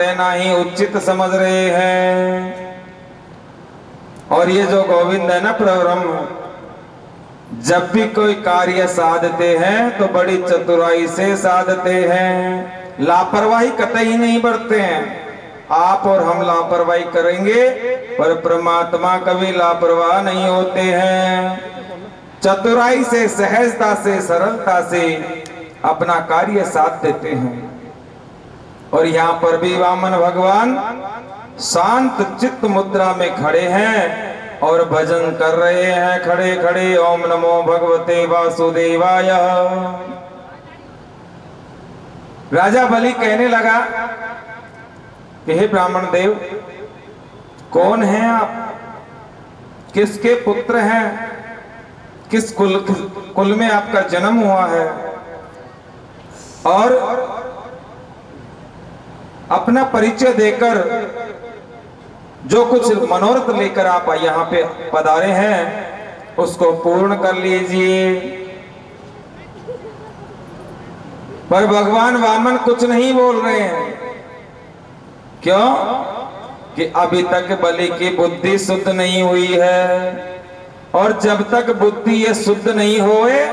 रहना ही उचित समझ रहे हैं। और ये जो गोविंद है ना प्रब्रह्म, जब भी कोई कार्य साधते हैं तो बड़ी चतुराई से साधते हैं, लापरवाही कतई नहीं बरतते हैं। आप और हम लापरवाही करेंगे पर परमात्मा कभी लापरवाह नहीं होते हैं। चतुराई से, सहजता से, सरलता से अपना कार्य साध देते हैं। और यहाँ पर भी वामन भगवान शांत चित्त मुद्रा में खड़े हैं और भजन कर रहे हैं खड़े खड़े। ओम नमो भगवते वासुदेवाय। राजा बलि कहने लगा कि हे ब्राह्मण देव, कौन हैं आप, किसके पुत्र हैं, किस कुल में आपका जन्म हुआ है, और अपना परिचय देकर जो कुछ मनोरथ लेकर आप यहाँ पे पधारे हैं उसको पूर्ण कर लीजिए। पर भगवान वामन कुछ नहीं बोल रहे हैं। क्यों? कि अभी तक बलि की बुद्धि शुद्ध नहीं हुई है, और जब तक बुद्धि ये शुद्ध नहीं होए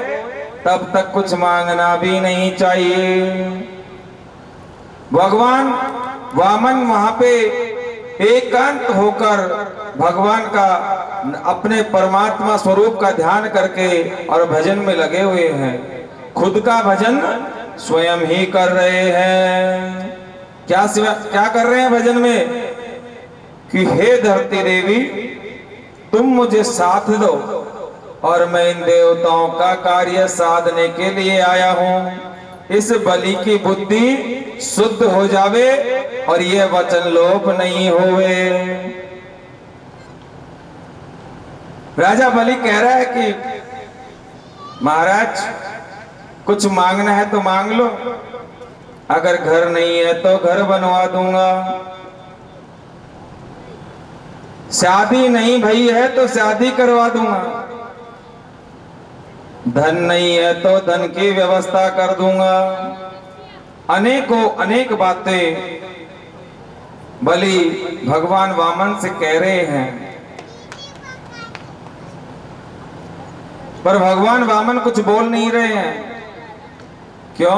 तब तक कुछ मांगना भी नहीं चाहिए। भगवान वामन वहां पे एकांत होकर भगवान का, अपने परमात्मा स्वरूप का ध्यान करके और भजन में लगे हुए हैं। खुद का भजन स्वयं ही कर रहे हैं। क्या कर रहे हैं भजन में? कि हे धरती देवी, तुम मुझे साथ दो और मैं इन देवताओं का कार्य साधने के लिए आया हूं। इस बलि की बुद्धि शुद्ध हो जावे और ये वचन लोप नहीं होवे। राजा बलि कह रहा है कि महाराज, कुछ मांगना है तो मांग लो, अगर घर नहीं है तो घर बनवा दूंगा, शादी नहीं भई है तो शादी करवा दूंगा, धन नहीं है तो धन की व्यवस्था कर दूंगा। अनेक बातें बलि भगवान वामन से कह रहे हैं। पर भगवान वामन कुछ बोल नहीं रहे हैं। क्यों?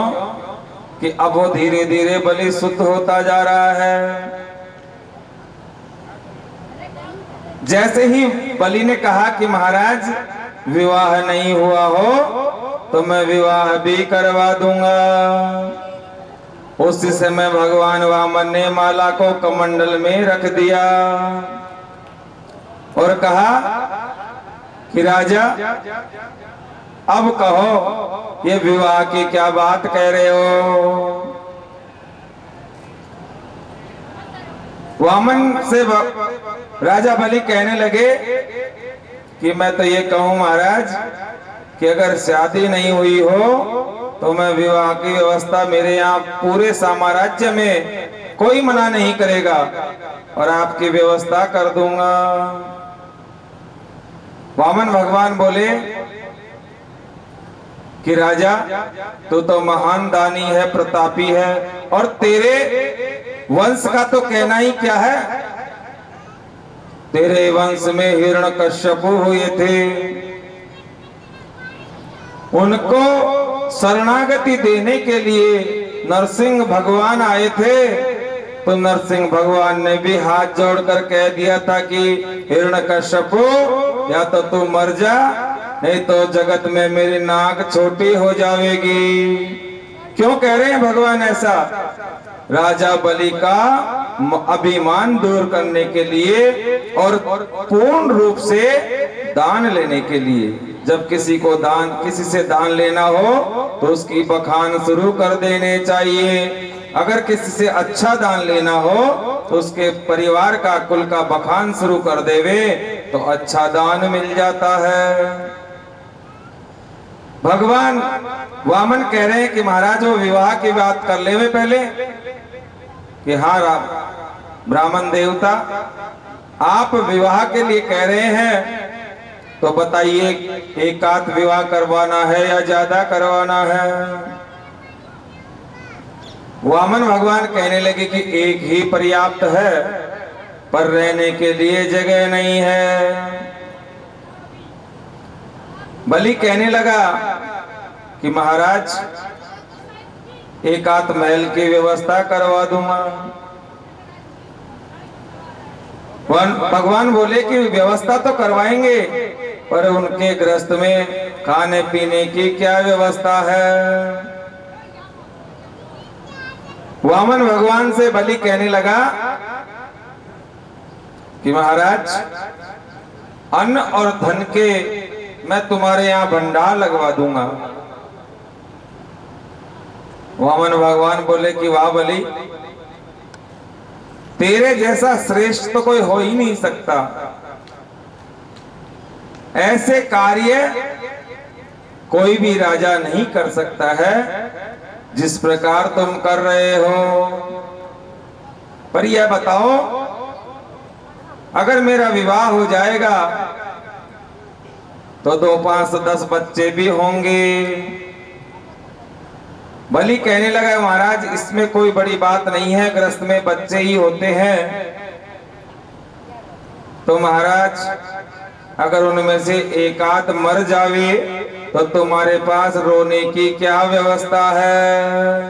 कि अब वो धीरे धीरे बलि शुद्ध होता जा रहा है। जैसे ही बलि ने कहा कि महाराज, विवाह नहीं हुआ हो तो मैं विवाह भी करवा दूंगा, उस समय भगवान वामन ने माला को कमंडल में रख दिया और कहा कि राजा, अब कहो ये विवाह की क्या बात कह रहे हो। वामन से राजा बलि कहने लगे कि मैं तो ये कहूं महाराज कि अगर शादी नहीं हुई हो तो मैं विवाह की व्यवस्था, मेरे यहाँ पूरे साम्राज्य में कोई मना नहीं करेगा और आपकी व्यवस्था कर दूंगा। वामन भगवान बोले कि राजा, तू तो महान दानी है, प्रतापी है, और तेरे वंश का तो कहना ही क्या है। तेरे वंश में हिरण्यकश्यप हुए थे, उनको शरणागति देने के लिए नरसिंह भगवान आए थे, तो नरसिंह भगवान ने भी हाथ जोड़कर कह दिया था कि हिरण्यकश्यप, या तो तू मर जा, नहीं तो जगत में मेरी नाक छोटी हो जाएगी। क्यों कह रहे हैं भगवान ऐसा? राजा बलि का अभिमान दूर करने के लिए और पूर्ण रूप से दान लेने के लिए। जब किसी से दान लेना हो तो उसकी बखान शुरू कर देने चाहिए। अगर किसी से अच्छा दान लेना हो तो उसके परिवार का, कुल का बखान शुरू कर देवे तो अच्छा दान मिल जाता है। भगवान वामन कह रहे हैं कि महाराज, वो विवाह की बात कर ले पहले। कि हाँ ब्राह्मण देवता, आप विवाह के लिए कह रहे हैं तो बताइए, एक आध विवाह करवाना है या ज्यादा करवाना है? वामन भगवान कहने लगे कि एक ही पर्याप्त है, पर रहने के लिए जगह नहीं है। बलि कहने लगा कि महाराज एक आध महल की व्यवस्था करवा दूंगा। भगवान बोले कि व्यवस्था तो करवाएंगे, पर उनके गृहस्थ में खाने पीने की क्या व्यवस्था है। वामन भगवान से बलि कहने लगा कि महाराज अन्न और धन के मैं तुम्हारे यहां भंडार लगवा दूंगा। वामन भगवान बोले कि वाह बलि, तेरे जैसा श्रेष्ठ तो कोई हो ही नहीं सकता। ऐसे कार्य कोई भी राजा नहीं कर सकता है जिस प्रकार तुम कर रहे हो। पर यह बताओ, अगर मेरा विवाह हो जाएगा तो 2, 5, 10 बच्चे भी होंगे। बलि कहने लगा महाराज इसमें कोई बड़ी बात नहीं है, गृहस्थ में बच्चे ही होते हैं। तो महाराज अगर उनमें से एक आध मर जावे तो तुम्हारे पास रोने की क्या व्यवस्था है।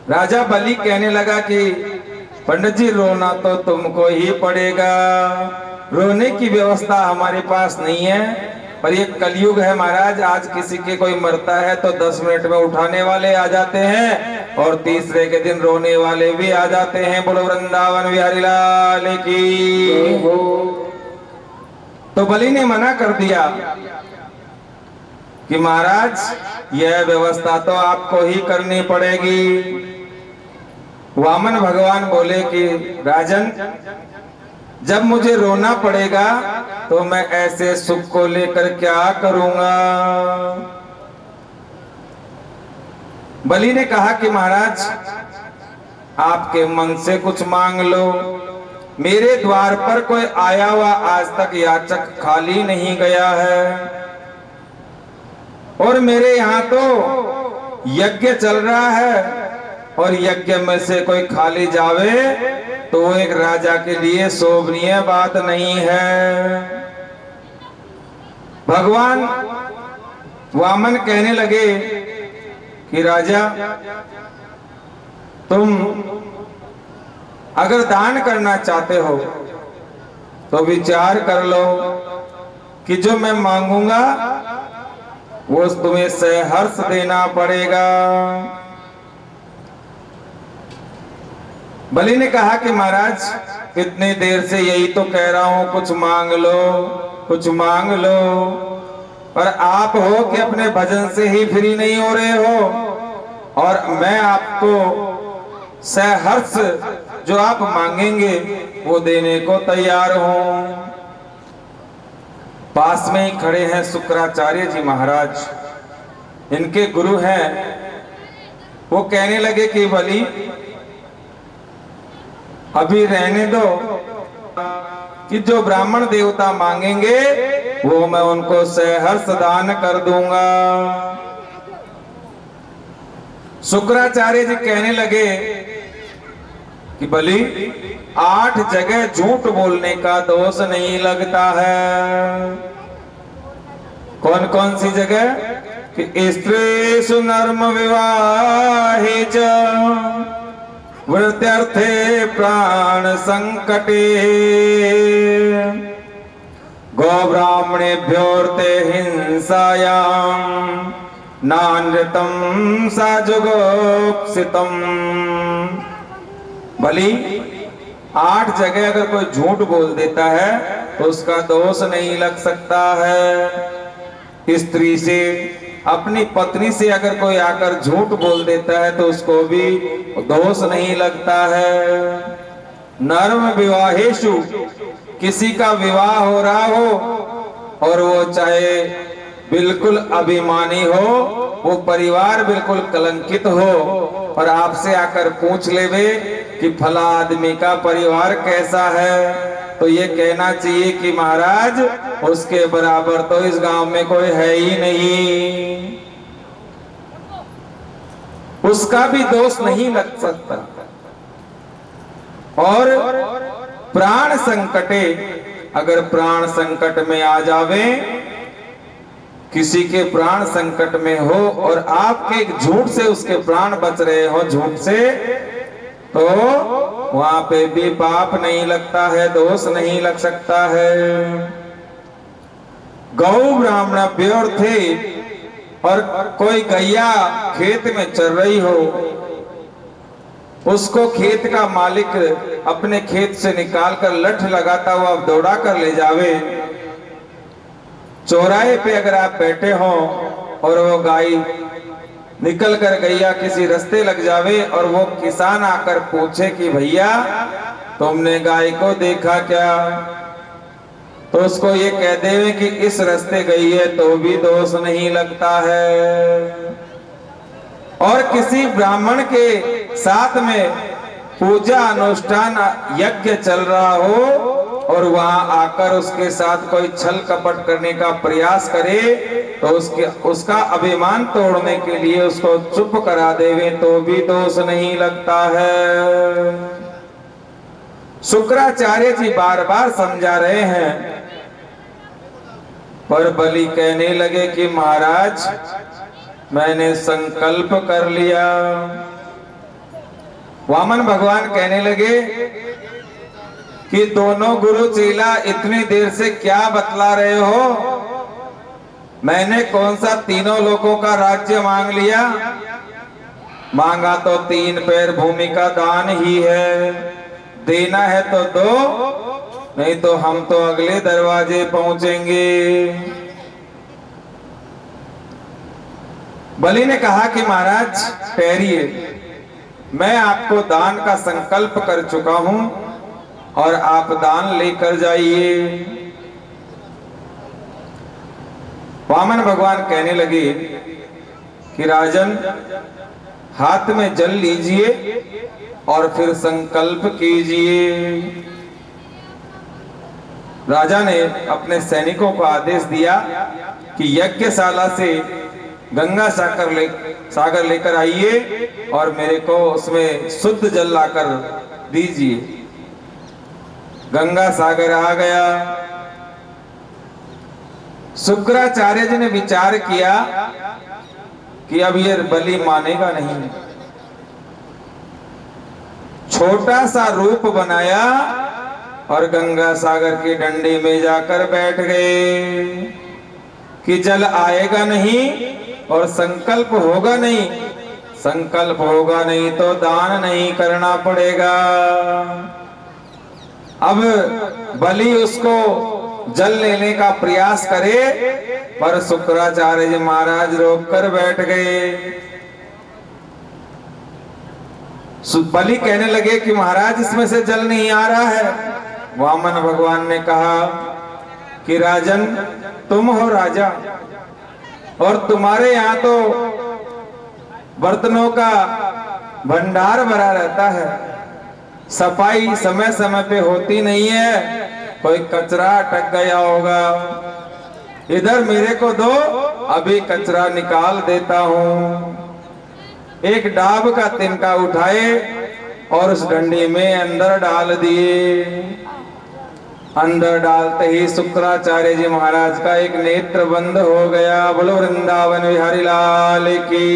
राजा बलि कहने लगा कि पंडित जी रोना तो तुमको ही पड़ेगा, रोने की व्यवस्था हमारे पास नहीं है। पर ये कलयुग है महाराज, आज किसी के कोई मरता है तो 10 मिनट में उठाने वाले आ जाते हैं और तीसरे के दिन रोने वाले भी आ जाते हैं। बोलो वृंदावन बिहारी लाल की। तो बलि ने मना कर दिया कि महाराज यह व्यवस्था तो आपको ही करनी पड़ेगी। वामन भगवान बोले कि राजन, जब मुझे रोना पड़ेगा तो मैं ऐसे सुख को लेकर क्या करूंगा। बलि ने कहा कि महाराज आपके मन से कुछ मांग लो। मेरे द्वार पर कोई आया हुआ आज तक याचक खाली नहीं गया है, और मेरे यहाँ तो यज्ञ चल रहा है, और यज्ञ में से कोई खाली जावे तो वो एक राजा के लिए शोभनीय बात नहीं है। भगवान वामन कहने लगे कि राजा तुम अगर दान करना चाहते हो तो विचार कर लो कि जो मैं मांगूंगा वो तुम्हें सहर्ष देना पड़ेगा। बलि ने कहा कि महाराज इतनी देर से यही तो कह रहा हूं, कुछ मांग लो, कुछ मांग लो, पर आप हो कि अपने भजन से ही फ्री नहीं हो रहे हो, और मैं आपको सहर्ष जो आप मांगेंगे वो देने को तैयार हूं। पास में ही खड़े हैं शुक्राचार्य जी महाराज, इनके गुरु हैं। वो कहने लगे कि बलि अभी रहने दो, कि जो ब्राह्मण देवता मांगेंगे वो मैं उनको सहर्ष दान कर दूंगा। शुक्राचार्य जी कहने लगे कि बलि 8 जगह झूठ बोलने का दोष नहीं लगता है। कौन कौन सी जगह? कि स्त्रीषु नर्म विवाहे च वृत्यर्थे प्राण संकटे गो ब्राह्मणेभ्योर्ते हिंसायां नानृतं साजुगोप्सितम्। बलि 8 जगह अगर कोई झूठ बोल देता है तो उसका दोष नहीं लग सकता है। स्त्री से, अपनी पत्नी से अगर कोई आकर झूठ बोल देता है तो उसको भी दोष नहीं लगता है। नर्म विवाहेषु, किसी का विवाह हो रहा हो और वो चाहे बिल्कुल अभिमानी हो, वो परिवार बिल्कुल कलंकित हो, और आपसे आकर पूछ लेवे कि फला आदमी का परिवार कैसा है, तो ये कहना चाहिए कि महाराज उसके बराबर तो इस गांव में कोई है ही नहीं। उसका भी दोष नहीं लग सकता। और प्राण संकटे, अगर प्राण संकट में आ जावे, किसी के प्राण संकट में हो और आपके एक झूठ से उसके प्राण बच रहे हो, झूठ से, तो वहां पे भी पाप नहीं लगता है, दोष नहीं लग सकता है। गौ ब्राह्मण प्योर थे और कोई गैया खेत में चर रही हो, उसको खेत का मालिक अपने खेत से निकालकर लठ लगाता हुआ दौड़ा कर ले जावे। चौराहे पे अगर आप बैठे हो और वो गाय निकल कर गैया किसी रास्ते लग जावे और वो किसान आकर पूछे कि भैया तुमने गाय को देखा क्या, तो उसको ये कह देवे कि इस रास्ते गई है, तो भी दोष नहीं लगता है। और किसी ब्राह्मण के साथ में पूजा अनुष्ठान यज्ञ चल रहा हो और वहां आकर उसके साथ कोई छल कपट करने का प्रयास करे, तो उसका अभिमान तोड़ने के लिए उसको चुप करा देवे, तो भी दोष नहीं लगता है। शुक्राचार्य जी बार बार समझा रहे हैं, पर बलि कहने लगे कि महाराज मैंने संकल्प कर लिया। वामन भगवान कहने लगे कि दोनों गुरु चेला इतनी देर से क्या बतला रहे हो, मैंने कौन सा तीनों लोगों का राज्य मांग लिया, मांगा तो 3 पैर भूमि का दान ही है, देना है तो दो, नहीं तो हम तो अगले दरवाजे पहुंचेंगे। बलि ने कहा कि महाराज ठहरिए, मैं आपको दान का संकल्प कर चुका हूं और आप दान लेकर जाइए। वामन भगवान कहने लगे कि राजन हाथ में जल लीजिए और फिर संकल्प कीजिए। राजा ने अपने सैनिकों को आदेश दिया कि यज्ञशाला से गंगा सागर लेकर आइए और मेरे को उसमें शुद्ध जल लाकर दीजिए। गंगा सागर आ गया। शुक्राचार्य जी ने विचार किया कि अब ये बलि मानेगा नहीं, छोटा सा रूप बनाया और गंगा सागर के डंडे में जाकर बैठ गए कि जल आएगा नहीं और संकल्प होगा नहीं, संकल्प होगा नहीं तो दान नहीं करना पड़ेगा। अब बलि उसको जल लेने का प्रयास करे, पर शुक्राचार्य जी महाराज रोक कर बैठ गए। बलि कहने लगे कि महाराज इसमें से जल नहीं आ रहा है। वामन भगवान ने कहा कि राजन तुम हो राजा और तुम्हारे यहाँ तो बर्तनों का भंडार भरा रहता है, सफाई समय समय पे होती नहीं है, कोई कचरा अटक गया होगा, इधर मेरे को दो, अभी कचरा निकाल देता हूं। एक डाब का तिनका उठाए और उस डंडी में अंदर डाल दिए। अंदर डालते ही शुक्राचार्य जी महाराज का एक नेत्र बंद हो गया। बोलो वृंदावन बिहारी लाल की।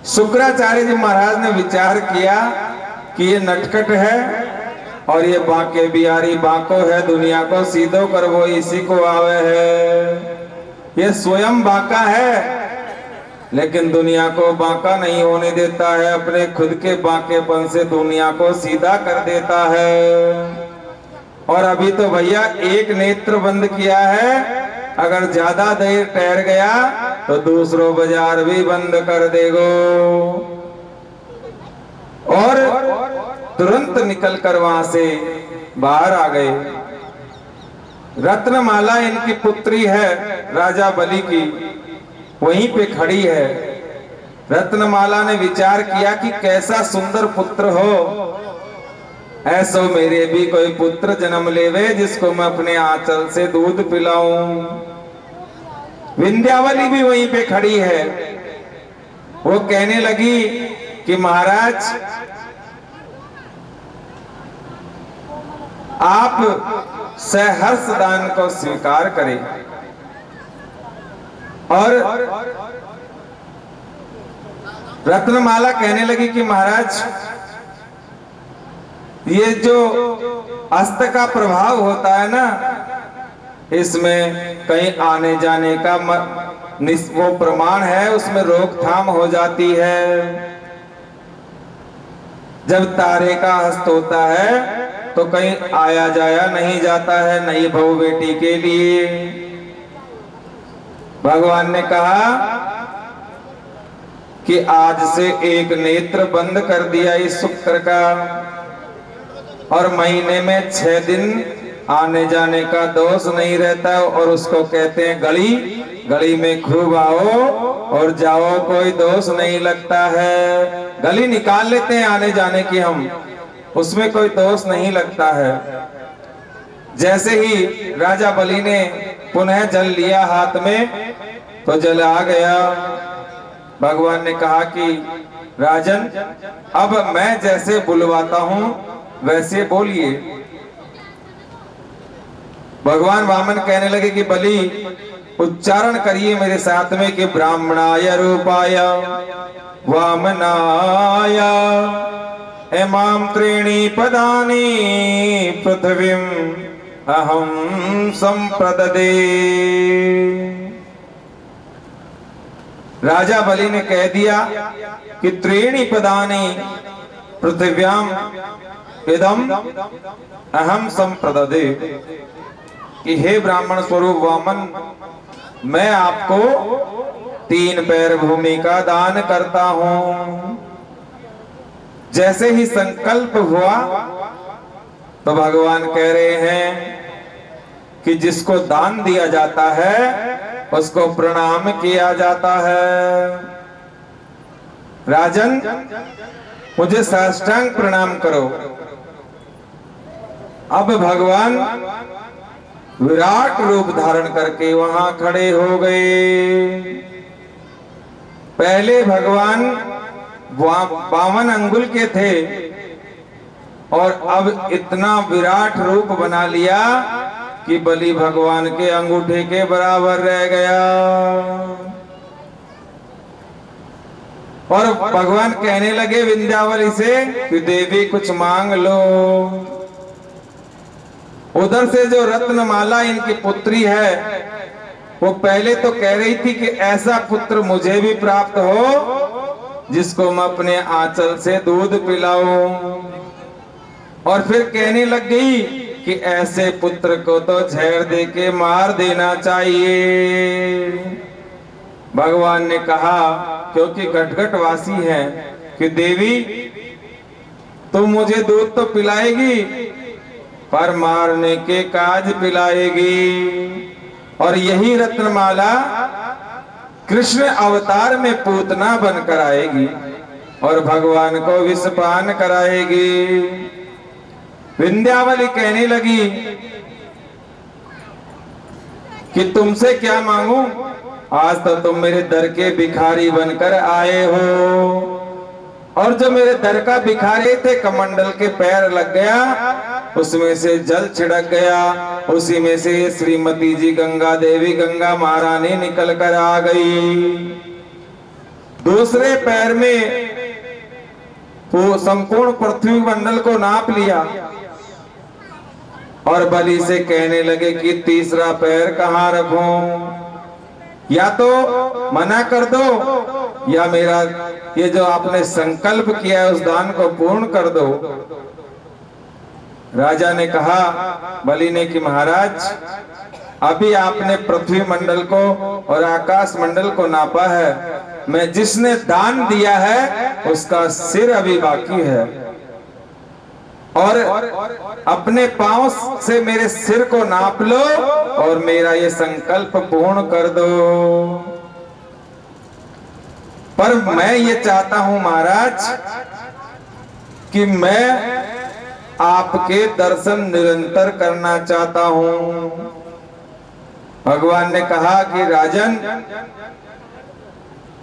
शुक्राचार्य जी महाराज ने विचार किया कि ये नटखट है और ये बांके बिहारी बांको है, दुनिया को सीधो कर वो इसी को आवे है। ये स्वयं बांका है लेकिन दुनिया को बांका नहीं होने देता है, अपने खुद के बांकेपन से दुनिया को सीधा कर देता है। और अभी तो भैया एक नेत्र बंद किया है, अगर ज्यादा देर ठहर गया तो दूसरों बाजार भी बंद कर देगो। और तुरंत निकलकर वहां से बाहर आ गए। रत्नमाला इनकी पुत्री है राजा बलि की, वहीं पे खड़ी है। रत्नमाला ने विचार किया कि कैसा सुंदर पुत्र हो, ऐसो मेरे भी कोई पुत्र जन्म लेवे जिसको मैं अपने आंचल से दूध पिलाऊं। विंध्यावली भी वहीं पे खड़ी है। वो कहने लगी कि महाराज आप सहर्ष दान को स्वीकार करें। और रत्नमाला कहने लगी कि महाराज ये जो अस्त का प्रभाव होता है ना, इसमें कहीं आने जाने का वो प्रमाण है, उसमें रोकथाम हो जाती है। जब तारे का हस्त होता है तो कहीं आया जाया नहीं जाता है, नई बहू बेटी के लिए। भगवान ने कहा कि आज से एक नेत्र बंद कर दिया इस शुक्र का, और महीने में 6 दिन आने जाने का दोष नहीं रहता, और उसको कहते हैं गली। गली में खूब आओ और जाओ, कोई दोष नहीं लगता है। गली निकाल लेते हैं आने जाने की हम, उसमें कोई दोष नहीं लगता है। जैसे ही राजा बलि ने पुनः जल लिया हाथ में, तो जल आ गया। भगवान ने कहा कि राजन, अब मैं जैसे बुलवाता हूं वैसे बोलिए। भगवान वामन कहने लगे कि बलि उच्चारण करिए मेरे साथ में कि ब्राह्मणाय रूपाय वामनाय इमाम त्रीणि पदानि पृथ्वीम अहम संप्रददे। राजा बलि ने कह दिया कि त्रीणि पदानि पृथिव्याम इदम अहम संप्रददे, कि हे ब्राह्मण स्वरूप वामन, मैं आपको 3 पैर भूमि का दान करता हूं। जैसे ही संकल्प हुआ तो भगवान कह रहे हैं कि जिसको दान दिया जाता है उसको प्रणाम किया जाता है। राजन, मुझे साष्टांग प्रणाम करो। अब भगवान विराट रूप धारण करके वहां खड़े हो गए। पहले भगवान 52 अंगुल के थे, और अब इतना विराट रूप बना लिया कि बलि भगवान के अंगूठे के बराबर रह गया। और भगवान कहने लगे विंध्यावली से कि देवी कुछ मांग लो। उधर से जो रत्नमाला इनकी पुत्री है, वो पहले तो कह रही थी कि ऐसा पुत्र मुझे भी प्राप्त हो जिसको मैं अपने आंचल से दूध पिलाऊं। और फिर कहने लग गई कि ऐसे पुत्र को तो झेड़ दे के मार देना चाहिए। भगवान ने कहा, क्योंकि घटघट वासी है, कि देवी तुम मुझे दूध तो पिलाएगी पर मारने के काज पिलाएगी। और यही रत्नमाला कृष्ण अवतार में पूतना बनकर आएगी और भगवान को विषपान कराएगी। विंध्यावली कहने लगी कि तुमसे क्या मांगू, आज तो तुम मेरे दर के भिखारी बनकर आए हो। और जो मेरे दर का भिखारी थे, कमंडल के पैर लग गया, उसमें से जल छिड़क गया, उसी में से श्रीमती जी गंगा देवी गंगा महारानी निकल कर आ गई। दूसरे पैर में वो संपूर्ण पृथ्वी मंडल को नाप लिया और बलि से कहने लगे कि तीसरा पैर कहाँ रखूं, या तो मना कर दो या मेरा ये जो आपने संकल्प किया है उस दान को पूर्ण कर दो। राजा ने कहा बलि ने कि महाराज, अभी आपने पृथ्वी मंडल को और आकाश मंडल को नापा है, मैं जिसने दान दिया है उसका सिर अभी बाकी है, और अपने पांव से मेरे सिर को नाप लो और मेरा ये संकल्प पूर्ण कर दो। पर मैं ये चाहता हूं महाराज कि मैं आपके दर्शन निरंतर करना चाहता हूं। भगवान ने कहा कि राजन,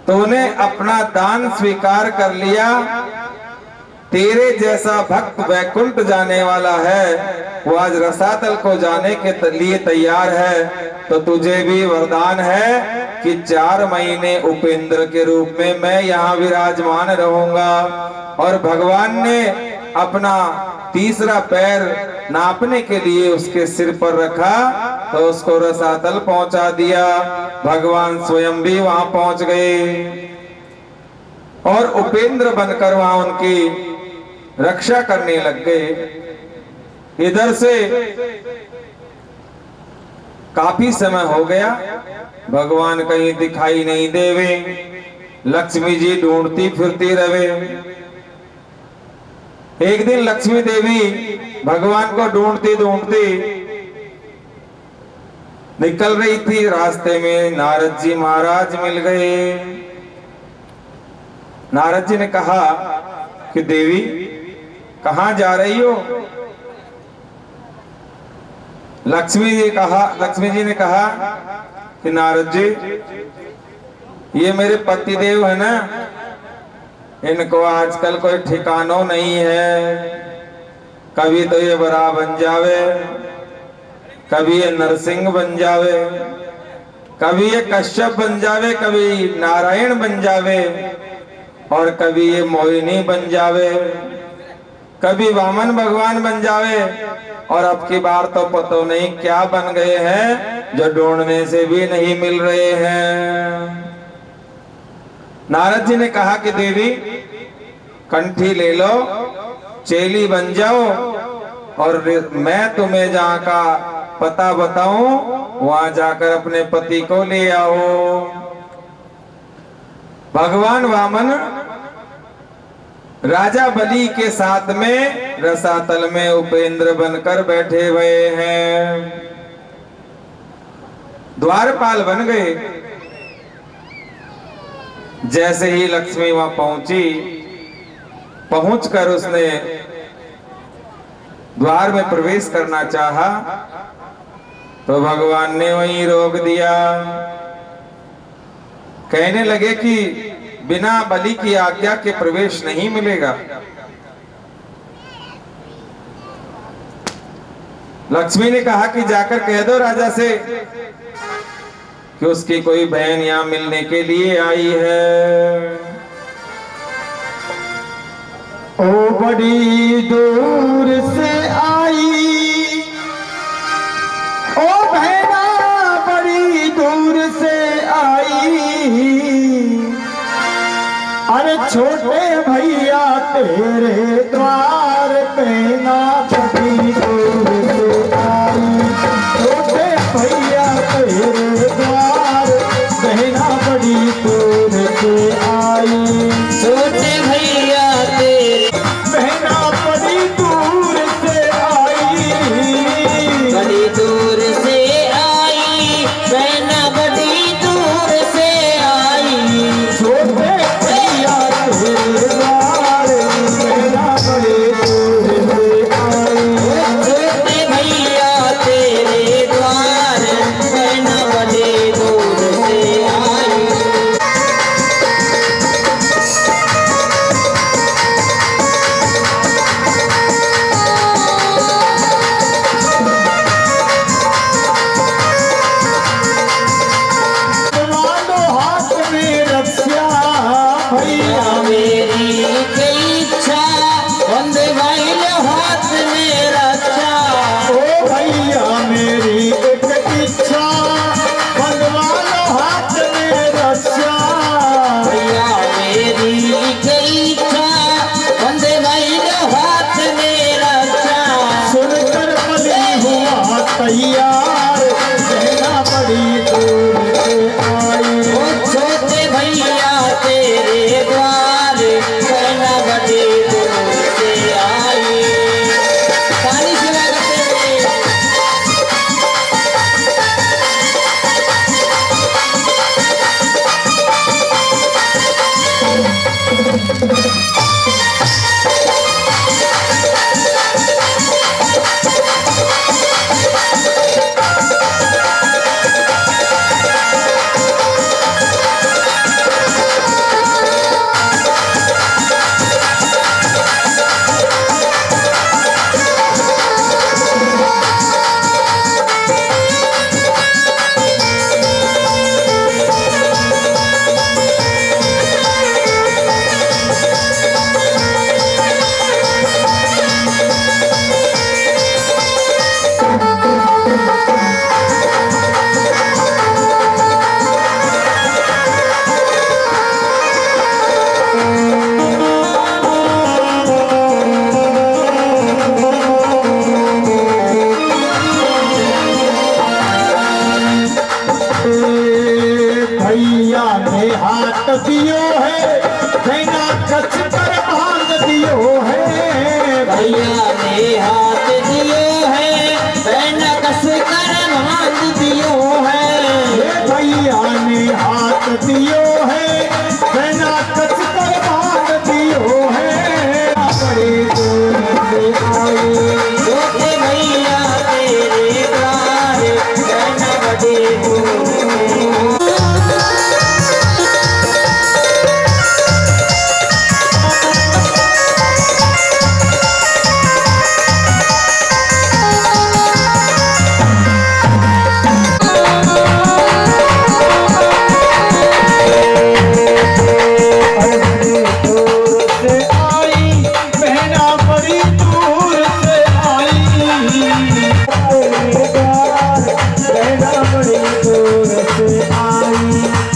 तूने अपना दान स्वीकार कर लिया, तेरे जैसा भक्त वैकुंठ जाने वाला है, वो आज रसातल को जाने के लिए तैयार है। तो तुझे भी वरदान है कि 4 महीने उपेंद्र के रूप में मैं यहाँ विराजमान रहूंगा। और भगवान ने अपना तीसरा पैर नापने के लिए उसके सिर पर रखा, तो उसको रसातल पहुंचा दिया। भगवान स्वयं भी वहां पहुंच गए और उपेंद्र बनकर वहां उनकी रक्षा करने लग गए। इधर से काफी समय हो गया, भगवान कहीं दिखाई नहीं देवे। लक्ष्मी जी ढूंढती फिरती रहे। एक दिन लक्ष्मी देवी भगवान को ढूंढती ढूंढती निकल रही थी, रास्ते में नारद जी महाराज मिल गए। नारद जी ने कहा कि देवी कहां जा रही हो? लक्ष्मी जी ने कहा कि नारद जी, ये मेरे पतिदेव है ना, इनको आजकल कोई ठिकानों नहीं है। कभी तो ये बराह बन जावे, कभी ये नरसिंह बन जावे, कभी ये कश्यप बन जावे, कभी नारायण बन जावे, और कभी ये मोहिनी बन जावे, कभी वामन भगवान बन जावे, और अब की बार तो पता नहीं क्या बन गए हैं जो ढूंढने से भी नहीं मिल रहे हैं। नारद जी ने कहा कि देवी कंठी ले लो, चेली बन जाओ, और मैं तुम्हें जहाँ का पता बताऊं वहां जाकर अपने पति को ले आओ। भगवान वामन राजा बलि के साथ में रसातल में उपेंद्र बनकर बैठे हुए हैं, द्वारपाल बन गए। जैसे ही लक्ष्मी वहां पहुंची, पहुंचकर उसने द्वार में प्रवेश करना चाहा, तो भगवान ने वहीं रोक दिया। कहने लगे कि बिना बलि की आज्ञा के प्रवेश नहीं मिलेगा। लक्ष्मी ने कहा कि जाकर कह दो राजा से कि उसकी कोई बहन यहां मिलने के लिए आई है। ओ बड़ी दूर से आई, ओ बहना बड़ी दूर से आई, अरे छोटे भैया तेरे द्वार पे ना बड़ी दूर से आई, छोटे भैया तेरे द्वार बहना बड़ी दूर से आई, छोटे भैया तेरे बहना बड़ी दूर से आई, बड़ी दूर से आई, बहना बड़ी दूर से आई, छोटे भैया तेरे द्वार बहना भैया ने हाथ दियो है बहन कस कर बांध दियो है हे भैया ने हाथ दियो है बिना कस कर बांध दियो है बड़ी दूर से आई छोटे भैया तेरे द्वार बहन बड़ी दूर से दूर से आई बहना बड़ी दूर से आई तेरे द्वार बहना बड़ी दूर से आई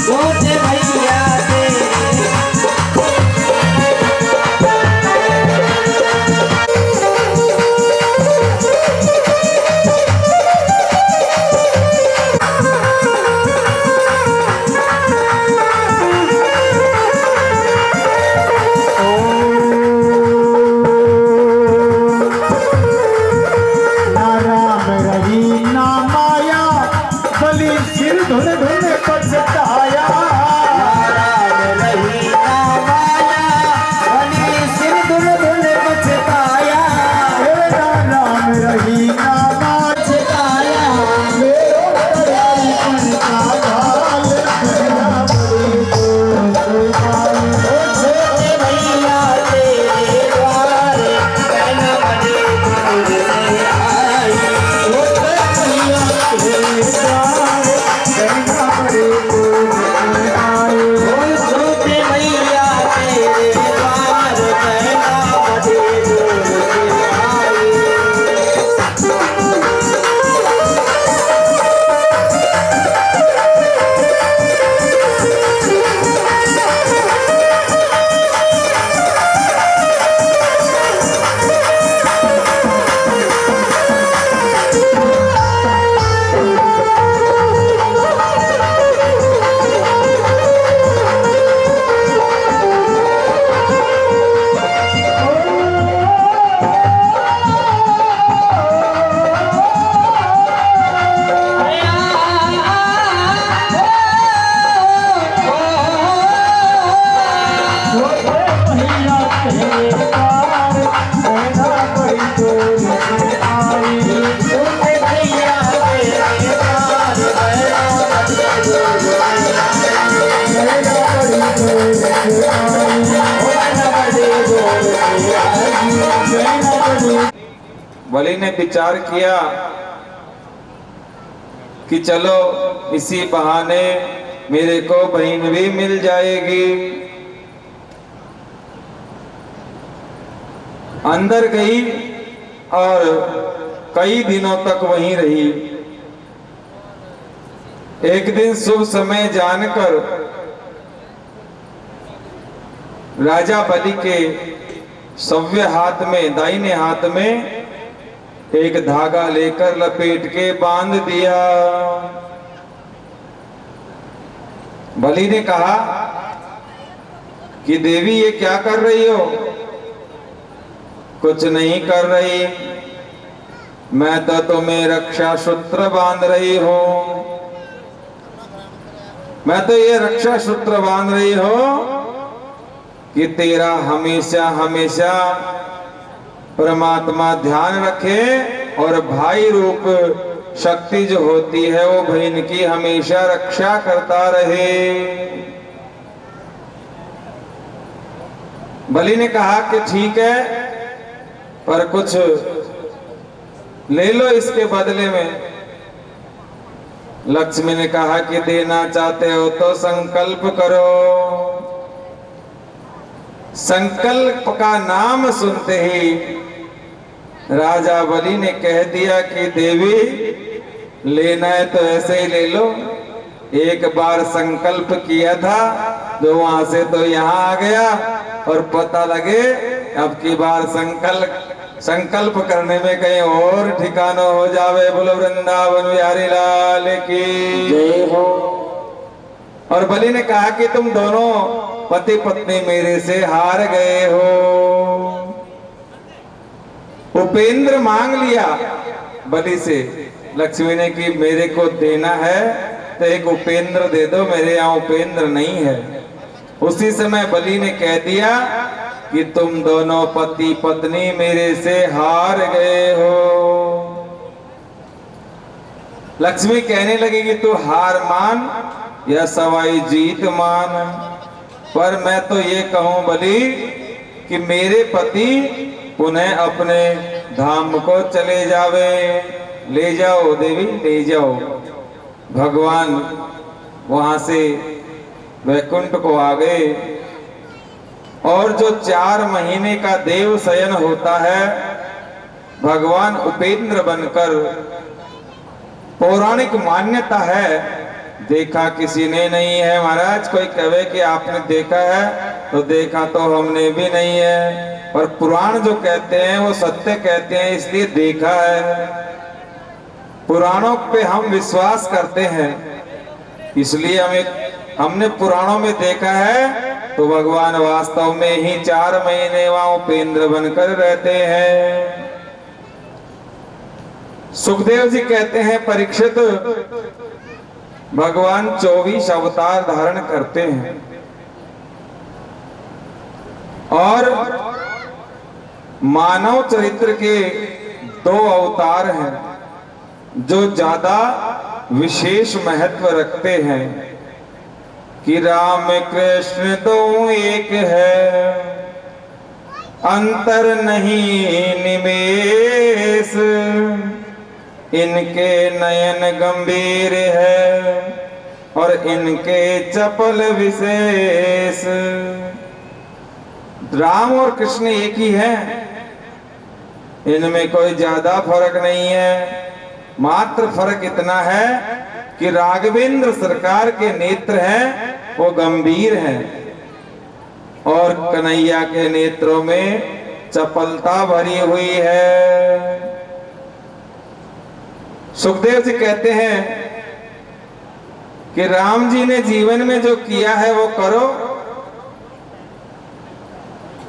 छोटे भैया तेरे ना राम रही ना माया बलि सिर धुन धुन पछताया राम रही ना माया बलि सिर धुन धुन पछताया हे ना राम रही ना माया पछताया मेरो तराई का भाल बहना बड़ी दूर से आई छोटे भैया तेरे द्वार बहन बड़ी दूर से आई छोटे भैया तेरे द्वार बहन बड़ी दूर से आई छोटे भैया तेरे द्वार बहन बड़ी दूर से आई बलि ने विचार किया कि चलो इसी बहाने मेरे को बहन भी मिल जाएगी। अंदर गई और कई दिनों तक वहीं रही। एक दिन शुभ समय जानकर राजा बलि के सव्य हाथ में, दाहिने हाथ में एक धागा लेकर लपेट के बांध दिया। बलि ने कहा कि देवी ये क्या कर रही हो? कुछ नहीं कर रही, मैं तो तुम्हें रक्षा सूत्र बांध रही हूं। मैं तो ये रक्षा सूत्र बांध रही हूं कि तेरा हमेशा हमेशा परमात्मा ध्यान रखे और भाई रूप शक्ति जो होती है वो बहन की हमेशा रक्षा करता रहे। बलि ने कहा कि ठीक है, पर कुछ ले लो इसके बदले में। लक्ष्मी ने कहा कि देना चाहते हो तो संकल्प करो। संकल्प का नाम सुनते ही राजा बलि ने कह दिया कि देवी लेना है तो ऐसे ही ले लो। एक बार संकल्प किया था तो वहां से तो यहाँ आ गया, और पता लगे अब की बार संकल्प करने में कहीं और ठिकाना हो जावे। बोलो वृंदावन बिहारी लाल की जय हो। और बलि ने कहा कि तुम दोनों पति पत्नी मेरे से हार गए हो। उपेंद्र मांग लिया बलि से, लक्ष्मी ने कि मेरे को देना है तो एक उपेंद्र दे दो, मेरे यहाँ उपेंद्र नहीं है। उसी समय बलि ने कह दिया कि तुम दोनों पति पत्नी मेरे से हार गए हो। लक्ष्मी कहने लगी कि तू हार मान या सवाई जीत मान, पर मैं तो ये कहूं बलि कि मेरे पति पुनः अपने धाम को चले जावे। ले जाओ देवी, ले जाओ। भगवान वहां से वैकुंठ को आ गए और जो 4 महीने का देव शयन होता है, भगवान उपेंद्र बनकर, पौराणिक मान्यता है, देखा किसी ने नहीं है महाराज। कोई कहे कि आपने देखा है तो देखा तो हमने भी नहीं है, पर पुराण जो कहते हैं वो सत्य कहते हैं, इसलिए देखा है। पुराणों पे हम विश्वास करते हैं, इसलिए हमने पुराणों में देखा है। तो भगवान वास्तव में ही 4 महीने वहां उपेंद्र बनकर रहते हैं। सुखदेव जी कहते हैं परीक्षित, भगवान 24 अवतार धारण करते हैं और मानव चरित्र के 2 अवतार हैं जो ज्यादा विशेष महत्व रखते हैं कि राम कृष्ण दो एक है, अंतर नहीं निमेष, इनके नयन गंभीर है और इनके चपल विशेष। राम और कृष्ण एक ही हैं, इनमें कोई ज्यादा फर्क नहीं है। मात्र फर्क इतना है कि राघवेंद्र सरकार के नेत्र हैं वो गंभीर हैं और कन्हैया के नेत्रों में चपलता भरी हुई है। सुखदेव जी कहते हैं कि राम जी ने जीवन में जो किया है वो करो,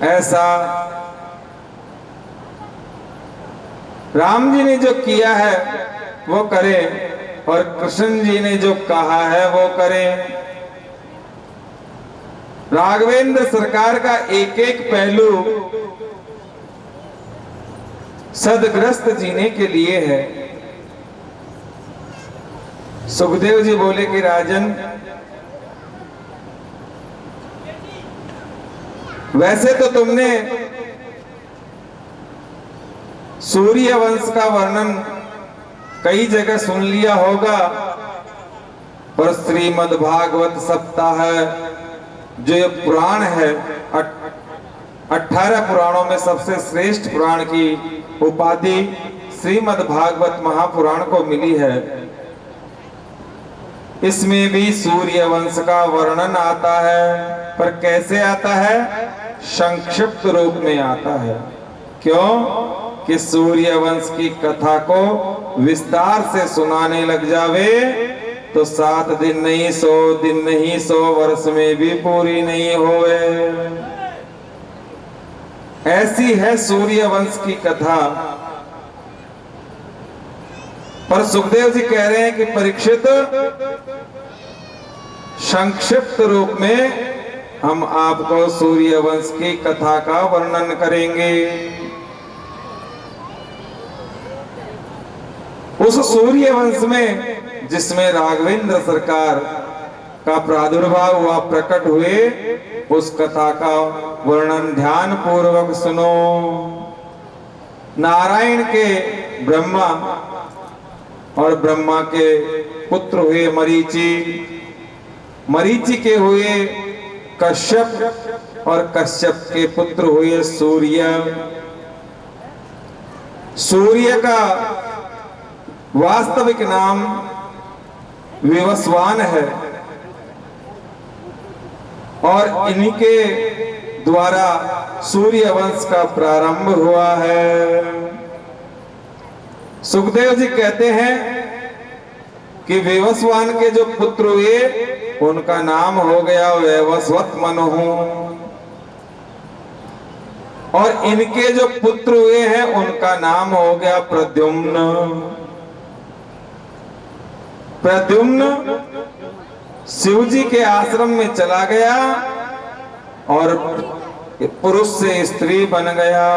ऐसा राम जी ने जो किया है वो करें और कृष्ण जी ने जो कहा है वो करें। राघवेंद्र सरकार का एक एक पहलू सदग्रस्त जीने के लिए है। सुखदेव जी बोले कि राजन, वैसे तो तुमने सूर्य वंश का वर्णन कई जगह सुन लिया होगा, पर श्रीमद् भागवत सप्ताह जो ये पुराण है, 18 पुराणों में सबसे श्रेष्ठ पुराण की उपाधि श्रीमद् भागवत महापुराण को मिली है। इसमें भी सूर्य वंश का वर्णन आता है, पर कैसे आता है? संक्षिप्त रूप में आता है। क्यों? कि सूर्य वंश की कथा को विस्तार से सुनाने लग जावे तो 7 दिन नहीं 100 दिन नहीं 100 वर्ष में भी पूरी नहीं होवे। ऐसी है सूर्य वंश की कथा। पर सुखदेव जी कह रहे हैं कि परीक्षित, संक्षिप्त रूप में हम आपको सूर्य वंश की कथा का वर्णन करेंगे। उस सूर्य वंश में जिसमें राघवेंद्र सरकार का प्रादुर्भाव हुआ, प्रकट हुए, उस कथा का वर्णन ध्यान पूर्वक सुनो। नारायण के ब्रह्मा और ब्रह्मा के पुत्र हुए मरीचि, मरीचि के हुए कश्यप और कश्यप के पुत्र हुए सूर्य। सूर्य का वास्तविक नाम विवस्वान है और इन्हीं के द्वारा सूर्य वंश का प्रारंभ हुआ है। सुखदेव जी कहते हैं कि विवस्वान के जो पुत्र हुए उनका नाम हो गया वैवस्वत मनु। और इनके जो पुत्र हुए हैं उनका नाम हो गया प्रद्युम्न। प्रद्युम्न शिव जी के आश्रम में चला गया और पुरुष से स्त्री बन गया।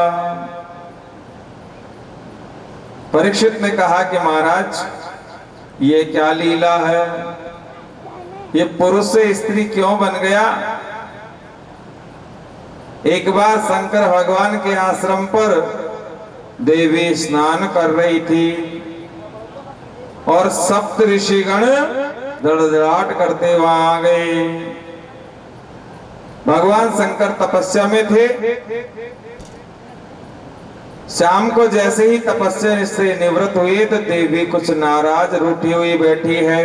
परीक्षित ने कहा कि महाराज ये क्या लीला है, ये पुरुष से स्त्री क्यों बन गया? एक बार शंकर भगवान के आश्रम पर देवी स्नान कर रही थी और सप्त ऋषिगण धड़धड़ाहट करते वहां आ गए। भगवान शंकर तपस्या में थे। शाम को जैसे ही तपस्या से निवृत्त हुए तो देवी कुछ नाराज रूठी हुई बैठी है।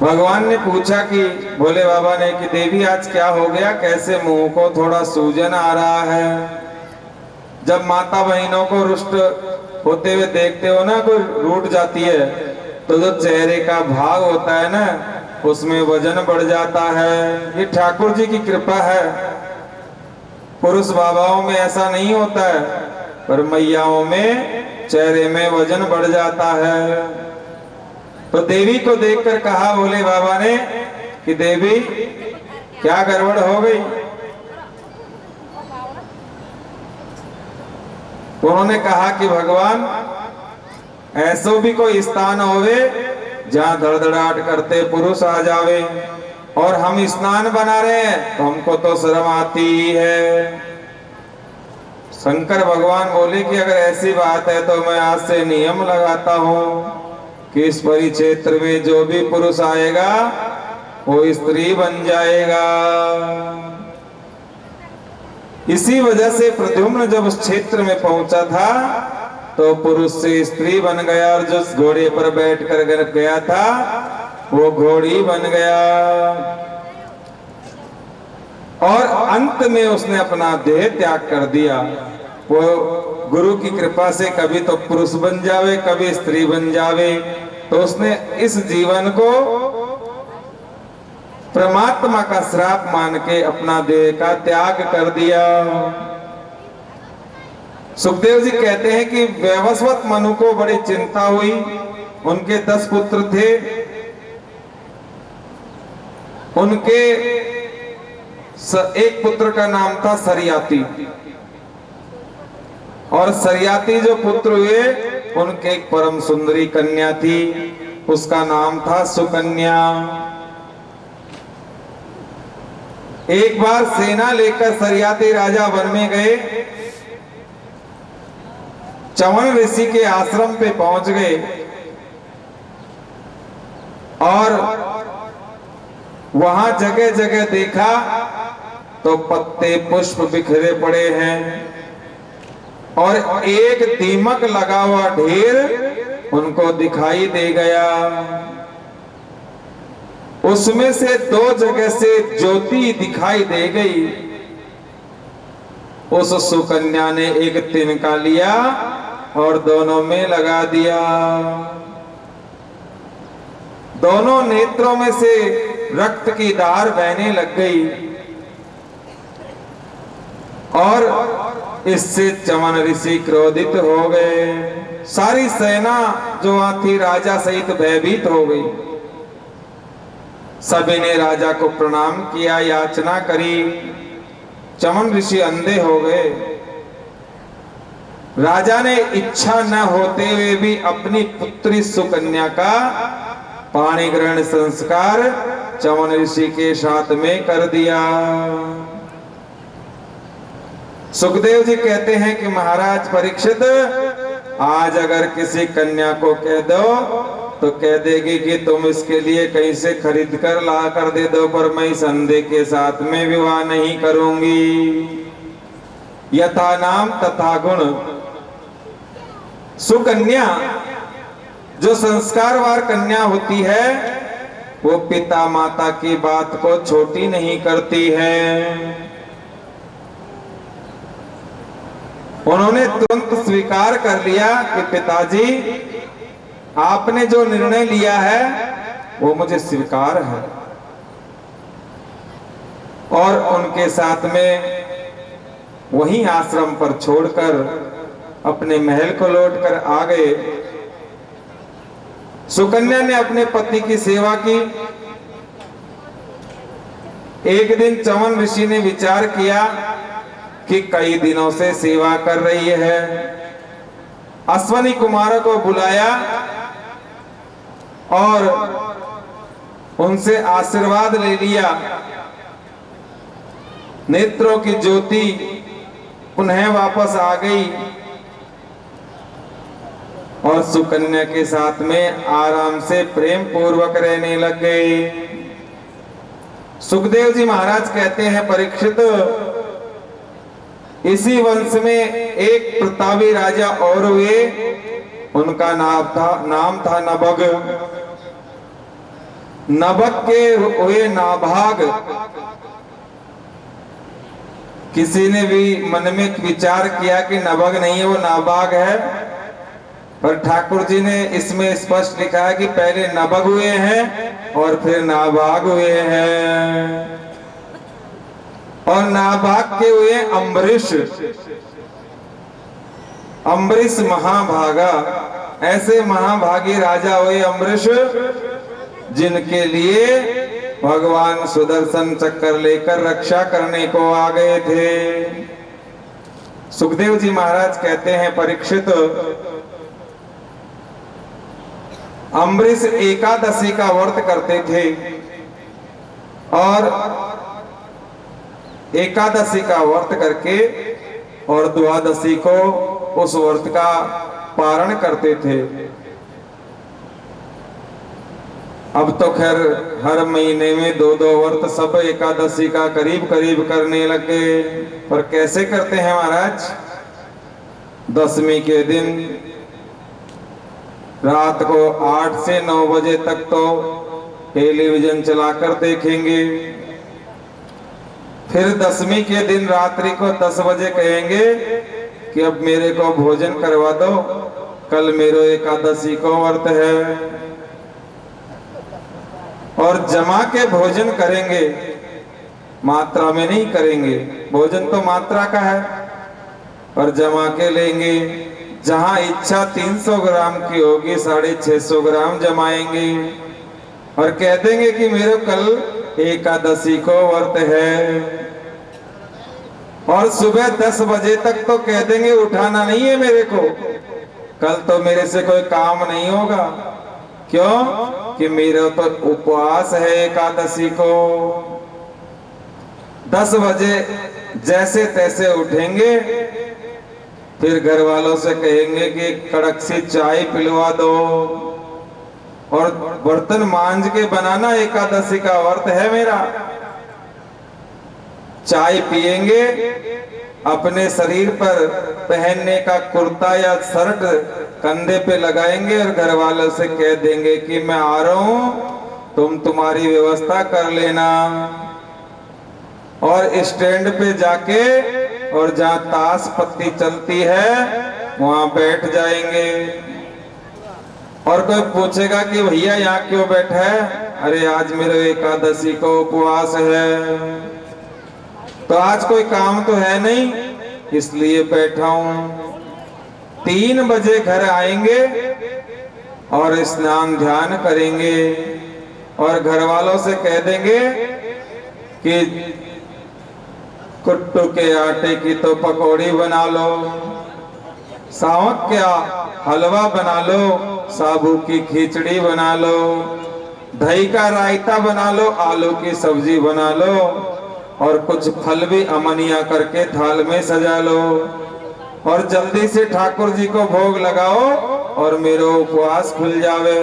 भगवान ने पूछा कि भोले बाबा ने कि देवी आज क्या हो गया, कैसे मुंह को थोड़ा सूजन आ रहा है? जब माता बहनों को रुष्ट होते हुए देखते हो ना, कोई रूठ जाती है तो जो चेहरे का भाग होता है ना उसमें वजन बढ़ जाता है। ये ठाकुर जी की कृपा है। पुरुष बाबाओं में ऐसा नहीं होता है, पर मैयाओं में चेहरे में वजन बढ़ जाता है। तो देवी को देखकर कहा भोले बाबा ने कि देवी क्या गड़बड़ हो गई? उन्होंने कहा कि भगवान ऐसो भी कोई स्थान होवे जहां धड़धड़ाहट करते पुरुष आ जावे और हम स्नान बना रहे हैं तो हमको तो शर्म आती ही है। शंकर भगवान बोले कि अगर ऐसी बात है तो मैं आज से नियम लगाता हूं कि इस परिक्षेत्र में जो भी पुरुष आएगा वो स्त्री बन जाएगा। इसी वजह से प्रद्युम्न जब उस क्षेत्र में पहुंचा था तो पुरुष से स्त्री बन गया और जो घोड़े पर बैठ कर गया था वो घोड़ी बन गया और अंत में उसने अपना देह त्याग कर दिया। वो गुरु की कृपा से कभी तो पुरुष बन जावे, कभी स्त्री बन जावे, तो उसने इस जीवन को परमात्मा का श्राप मान के अपना देह का त्याग कर दिया। सुखदेव जी कहते हैं कि वैवस्वत मनु को बड़ी चिंता हुई। उनके 10 पुत्र थे। उनके एक पुत्र का नाम था सरियाती और सरियाती जो पुत्र हुए उनके एक परम सुंदरी कन्या थी, उसका नाम था सुकन्या। एक बार सेना लेकर सरियाती राजा वन में गए, च्यवन ऋषि के आश्रम पे पहुंच गए और वहां जगह जगह देखा तो पत्ते पुष्प बिखरे पड़े हैं और एक दीमक लगा हुआ ढेर उनको दिखाई दे गया। उसमें से 2 जगह से ज्योति दिखाई दे गई। उस सुकन्या ने एक तिनका लिया और दोनों में लगा दिया। दोनों नेत्रों में से रक्त की धार बहने लग गई और इससे च्यवन ऋषि क्रोधित हो गए। सारी सेना जो वहां थी राजा सहित भयभीत हो गई। सभी ने राजा को प्रणाम किया, याचना करी। च्यवन ऋषि अंधे हो गए। राजा ने इच्छा न होते हुए भी अपनी पुत्री सुकन्या का पाणी ग्रहण संस्कार च्यवन ऋषि के साथ में कर दिया। सुखदेव जी कहते हैं कि महाराज परीक्षित, आज अगर किसी कन्या को कह दो तो कह देगी कि तुम इसके लिए कहीं से खरीद कर ला कर दे दो, पर मैं इस अंधे के साथ में विवाह नहीं करूंगी। यथा नाम तथा गुण। सुकन्या जो संस्कारवार कन्या होती है वो पिता माता की बात को छोटी नहीं करती है। उन्होंने तुरंत स्वीकार कर लिया कि पिताजी आपने जो निर्णय लिया है वो मुझे स्वीकार है और उनके साथ में वहीं आश्रम पर छोड़कर अपने महल को लौटकर आ गए। सुकन्या ने अपने पति की सेवा की। एक दिन चवन ऋषि ने विचार किया कि कई दिनों से सेवा कर रही है। अश्वनी कुमारों को बुलाया और उनसे आशीर्वाद ले लिया। नेत्रों की ज्योति पुनः वापस आ गई और सुकन्या के साथ में आराम से प्रेम पूर्वक रहने लग गए। सुखदेव जी महाराज कहते हैं, परीक्षित, इसी वंश में एक प्रतापी राजा और हुए। उनका नाम था नभग। नभग के हुए नाभाग। किसी ने भी मन में विचार किया कि नभग नहीं है, वो नाभाग है, पर ठाकुर जी ने इसमें स्पष्ट लिखा है कि पहले नभग हुए हैं और फिर नाभाग हुए हैं। और नाभाग के हुए अम्बरीश। अम्बरीश महाभागा। ऐसे महाभागी राजा हुए अम्बरीश, जिनके लिए भगवान सुदर्शन चक्र लेकर रक्षा करने को आ गए थे। सुखदेव जी महाराज कहते हैं, परीक्षित, अम्बरीश एकादशी का व्रत करते थे और एकादशी का व्रत करके और द्वादशी को उस व्रत का पारण करते थे। अब तो खैर हर महीने में 2-2 व्रत सब एकादशी का करीब करीब करने लगे। पर कैसे करते हैं महाराज? दशमी के दिन रात को 8 से 9 बजे तक तो टेलीविजन चलाकर देखेंगे। फिर दशमी के दिन रात्रि को 10 बजे कहेंगे कि अब मेरे को भोजन करवा दो, कल मेरे एकादशी को व्रत है। और जमा के भोजन करेंगे, मात्रा में नहीं करेंगे। भोजन तो मात्रा का है, पर जमा के लेंगे। जहां इच्छा 300 ग्राम की होगी, 650 ग्राम जमाएंगे और कह देंगे कि मेरे कल एकादशी को व्रत है। और सुबह 10 बजे तक तो कह देंगे उठाना नहीं है मेरे को, कल तो मेरे से कोई काम नहीं होगा। क्यों? कि मेरा तो उपवास है एकादशी को। 10 बजे जैसे तैसे उठेंगे, फिर घर वालों से कहेंगे कि कड़क सी चाय पिलवा दो और बर्तन मांज के बनाना, एकादशी का व्रत है मेरा। चाय पिएंगे, अपने शरीर पर पहनने का कुर्ता या शर्ट कंधे पे लगाएंगे और घर वालों से कह देंगे कि मैं आ रहा हूं, तुम तुम्हारी व्यवस्था कर लेना। और स्टैंड पे जाके और जहां ताश पत्ती चलती है वहां बैठ जाएंगे। और कोई पूछेगा कि भैया यहाँ क्यों बैठा है? अरे आज मेरे एकादशी को उपवास है, तो आज कोई काम तो है नहीं, इसलिए बैठा हूं। 3 बजे घर आएंगे और स्नान ध्यान करेंगे और घर वालों से कह देंगे कि कुट्टू के आटे की तो पकौड़ी बना लो, सावक का हलवा बना लो, साबू की खिचड़ी बना लो, दही का रायता बना लो, आलू की सब्जी बना लो और कुछ फल भी अमनिया करके थाल में सजा लो और जल्दी से ठाकुर जी को भोग लगाओ और मेरा उपवास खुल जावे।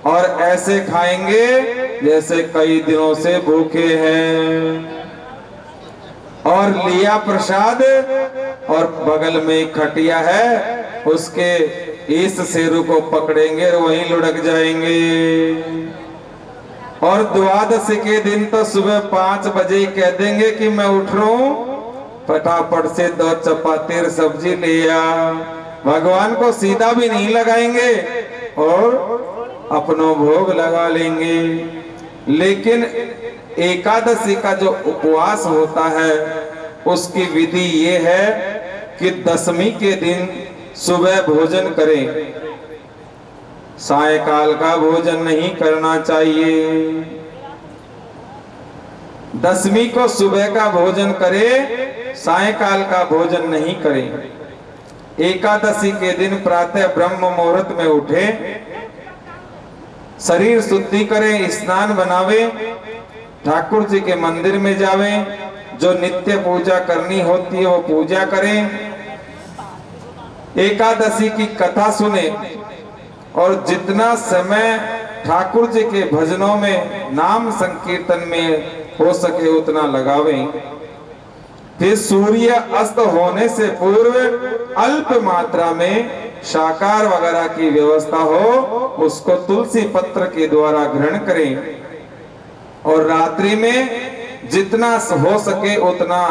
और ऐसे खाएंगे जैसे कई दिनों से भूखे हैं। और लिया प्रसाद और बगल में खटिया है, उसके इस शेरू को पकड़ेंगे और वहीं लुढ़क जाएंगे। और द्वादशी के दिन तो सुबह 5 बजे ही कह देंगे कि मैं उठ रहा हूं, फटाफट से 2 चपाती और सब्जी ले आ। भगवान को सीधा भी नहीं लगाएंगे और अपनों भोग लगा लेंगे। लेकिन एकादशी का जो उपवास होता है उसकी विधि ये है कि दशमी के दिन सुबह भोजन करें, सायकाल का भोजन नहीं करना चाहिए। दशमी को सुबह का भोजन करें, सायकाल का भोजन नहीं करें। एकादशी के दिन प्रातः ब्रह्म मुहूर्त में उठे, शरीर शुद्धि करें, स्नान बनावे, ठाकुर जी के मंदिर में जावे, जो नित्य पूजा करनी होती है वो पूजा करें, एकादशी की कथा सुने और जितना समय ठाकुर जी के भजनों में नाम संकीर्तन में हो सके उतना लगावें। फिर सूर्य अस्त होने से पूर्व अल्प मात्रा में शाकाहार वगैरह की व्यवस्था हो उसको तुलसी पत्र के द्वारा ग्रहण करें और रात्रि में जितना हो सके उतना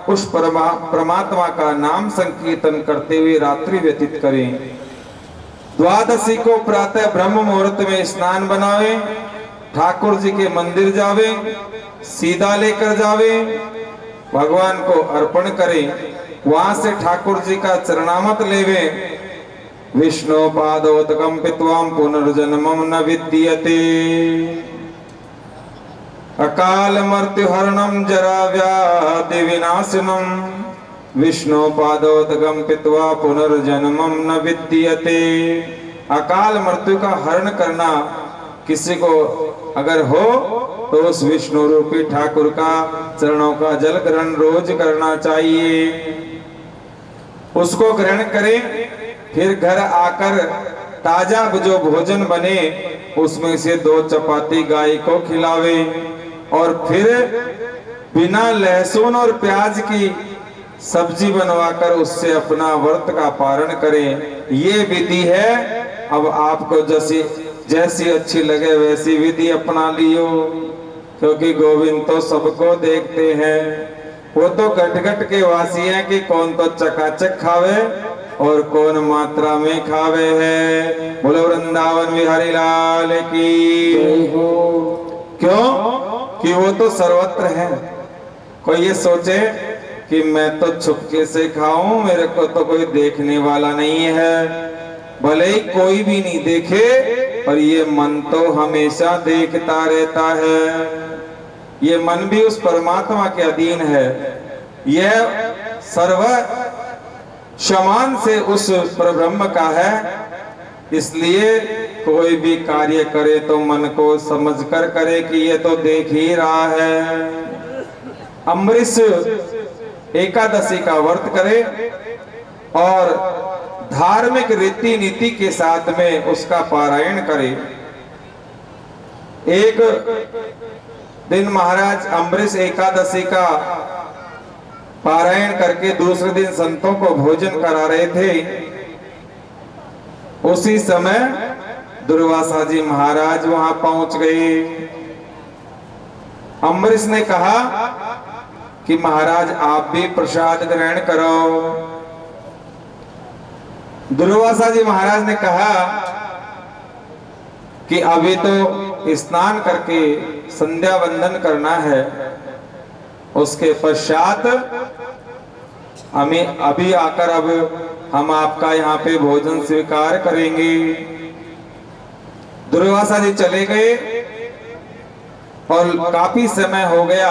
उस परमात्मा का नाम संकीर्तन करते हुए रात्रि व्यतीत करें। द्वादशी को प्रातः ब्रह्म मुहूर्त में स्नान बनावे, ठाकुर जी के मंदिर जावे, सीधा लेकर जावे, भगवान को अर्पण करें, वहां से ठाकुर जी का चरणामत लेवे। विष्णु पादोदकम पित्वाम पुनर्जन्मम न विद्यते, अकाल मृत्यु हरणम जरा व्याधि विनाशनम, विष्णु पादोदकम पित्वा पुनर्जन्मम न विद्यते। अकाल मृत्यु का हरण करना किसी को अगर हो तो उस विष्णु रूपी ठाकुर का चरणों का जल ग्रहण रोज करना चाहिए। उसको ग्रहण करें, फिर घर आकर ताजा जो भोजन बने उसमें से 2 चपाती गाय को खिलावे और फिर बिना लहसुन और प्याज की सब्जी बनवाकर उससे अपना व्रत का पारण करें। ये विधि है। अब आपको जैसी अच्छी लगे वैसी विधि अपना लियो, क्योंकि गोविंद तो सबको देखते हैं। वो तो घट घट के वासी हैं कि कौन तो चकाचक खावे और कौन मात्रा में खावे है। बोलो वृंदावन बिहारी लाल की। क्यों कि वो तो सर्वत्र है। कोई ये सोचे कि मैं तो छुपके से खाऊं, मेरे को तो कोई देखने वाला नहीं है। भले ही कोई भी नहीं देखे पर ये मन तो हमेशा देखता रहता है। ये मन भी उस परमात्मा के अधीन है। यह सर्व समान से उस परब्रह्म का है। इसलिए कोई भी कार्य करे तो मन को समझकर करे कि ये तो देख ही रहा है। अमृष एकादशी का व्रत करे और धार्मिक रीति नीति के साथ में उसका पारायण करे। एक दिन महाराज अमृष एकादशी का पारायण करके दूसरे दिन संतों को भोजन करा रहे थे। उसी समय दुर्वासा जी महाराज वहां पहुंच गए। अमृष ने कहा कि महाराज आप भी प्रसाद ग्रहण करो। दुर्वासा जी महाराज ने कहा कि अभी तो स्नान करके संध्या वंदन करना है, उसके पश्चात हमें अभी आकर अब हम आपका यहाँ पे भोजन स्वीकार करेंगे। दुर्वासा जी चले गए और काफी समय हो गया।